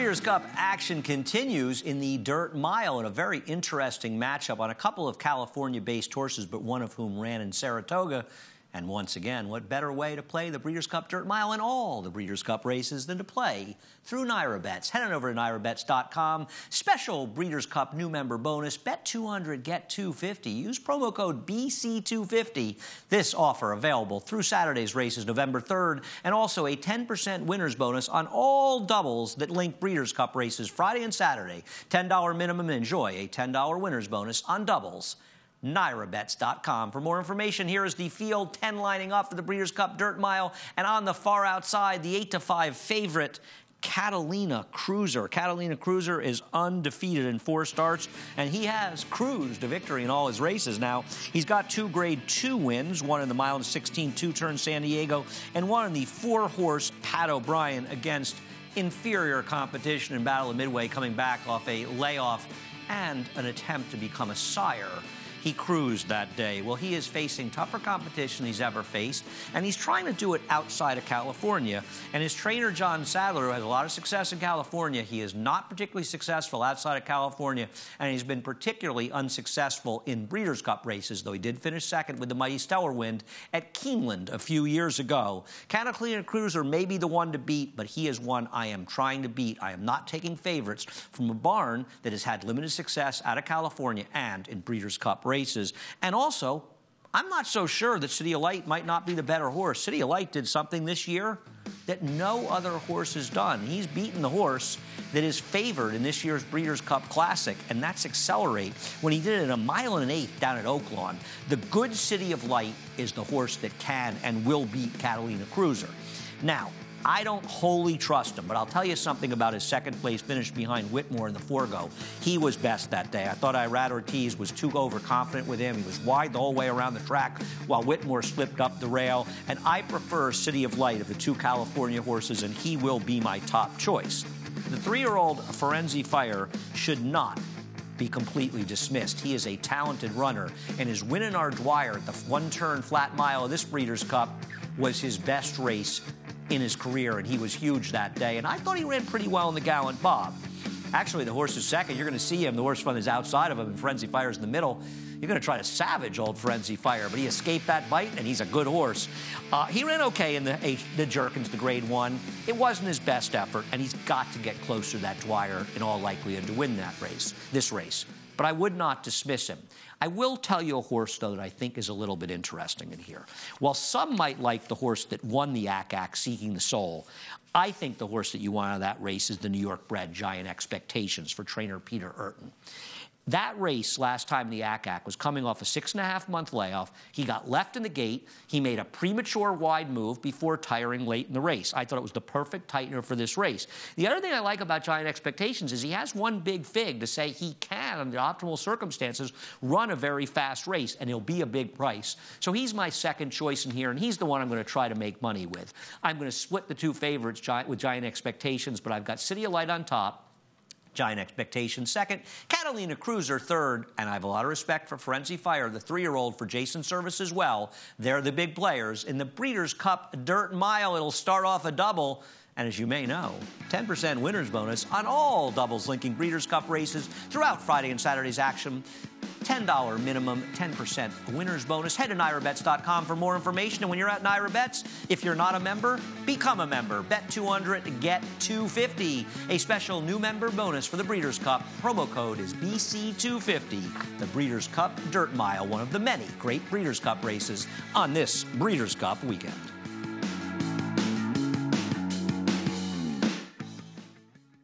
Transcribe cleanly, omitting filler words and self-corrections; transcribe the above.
Breeders' Cup action continues in the Dirt Mile in a very interesting matchup on a couple of California-based horses, but one of whom ran in Saratoga. And once again, what better way to play the Breeders' Cup Dirt Mile in all the Breeders' Cup races than to play through NYRA Bets. Head on over to NYRABets.com. Special Breeders' Cup new member bonus. Bet 200, get 250. Use promo code BC250. This offer available through Saturday's races November 3rd, and also a 10% winner's bonus on all doubles that link Breeders' Cup races Friday and Saturday. $10 minimum and enjoy a $10 winner's bonus on doubles. NYRABets.com. For more information, here is the field 10 lining up for the Breeders' Cup Dirt Mile. And on the far outside, the 8-5 favorite, Catalina Cruiser. Catalina Cruiser is undefeated in 4 starts, and he has cruised to victory in all his races. Now, he's got 2 Grade 2 wins, one in the mile and 16 two-turn San Diego, and one in the 4-horse Pat O'Brien against inferior competition in Battle of Midway, coming back off a layoff and an attempt to become a sire. He cruised that day. Well, he is facing tougher competition he's ever faced, and he's trying to do it outside of California. And his trainer, John Sadler, who has a lot of success in California, he is not particularly successful outside of California, and he's been particularly unsuccessful in Breeders' Cup races, though he did finish second with the mighty Stellar Wind at Keeneland a few years ago. Catalina Cruiser may be the one to beat, but he is one I am trying to beat. I am not taking favorites from a barn that has had limited success out of California and in Breeders' Cup races. And also, I'm not so sure that City of Light might not be the better horse. City of Light did something this year that no other horse has done. He's beaten the horse that is favored in this year's Breeders' Cup Classic, and that's Accelerate, when he did it in a 1 1/8 miles down at Oaklawn. The good City of Light is the horse that can and will beat Catalina Cruiser. Now, I don't wholly trust him, but I'll tell you something about his second-place finish behind Whitmore in the Forego. He was best that day. I thought Irad Ortiz was too overconfident with him. He was wide the whole way around the track while Whitmore slipped up the rail. And I prefer City of Light of the 2 California horses, and he will be my top choice. The 3-year-old Forenzi Fire should not be completely dismissed. He is a talented runner, and his win in Ardoise at the 1-turn flat mile of this Breeders' Cup was his best race in his career, and he was huge that day. And I thought he ran pretty well in the Gallant Bob. Actually, the horse is second. You're going to see him. The horse fund is outside of him, and Forenzi Fire's in the middle. You're going to try to savage old Forenzi Fire, but he escaped that bite, and he's a good horse. He ran okay in the Jerkins, the Grade 1. It wasn't his best effort, and he's got to get closer to that Dwyer in all likelihood to win that race, this race. But I would not dismiss him. I will tell you a horse, though, that I think is a little bit interesting in here. While some might like the horse that won the ACAC, Seeking the Soul, I think the horse that you want out of that race is the New York bred Giant Expectations for trainer Peter Eurton. That race last time in the ACAC was coming off a 6.5-month layoff. He got left in the gate. He made a premature wide move before tiring late in the race. I thought it was the perfect tightener for this race. The other thing I like about Giant Expectations is he has one big fig to say he can, under optimal circumstances, run a very fast race, and he'll be a big price. So he's my second choice in here, and he's the one I'm going to try to make money with. I'm going to split the 2 favorites with Giant Expectations, but I've got City of Light on top, Giant Expectations second, Catalina Cruiser third, and I have a lot of respect for Forenzi Fire, the 3-year-old, for Jason Service as well. They're the big players. In the Breeders' Cup Dirt Mile, it'll start off a double, and as you may know, 10% winner's bonus on all doubles linking Breeders' Cup races throughout Friday and Saturday's action. $10 minimum, 10% winner's bonus. Head to NYRABets.com for more information. And when you're at NYRA Bets, if you're not a member, become a member. Bet 200, get 250. A special new member bonus for the Breeders' Cup. Promo code is BC250. The Breeders' Cup Dirt Mile, one of the many great Breeders' Cup races on this Breeders' Cup weekend.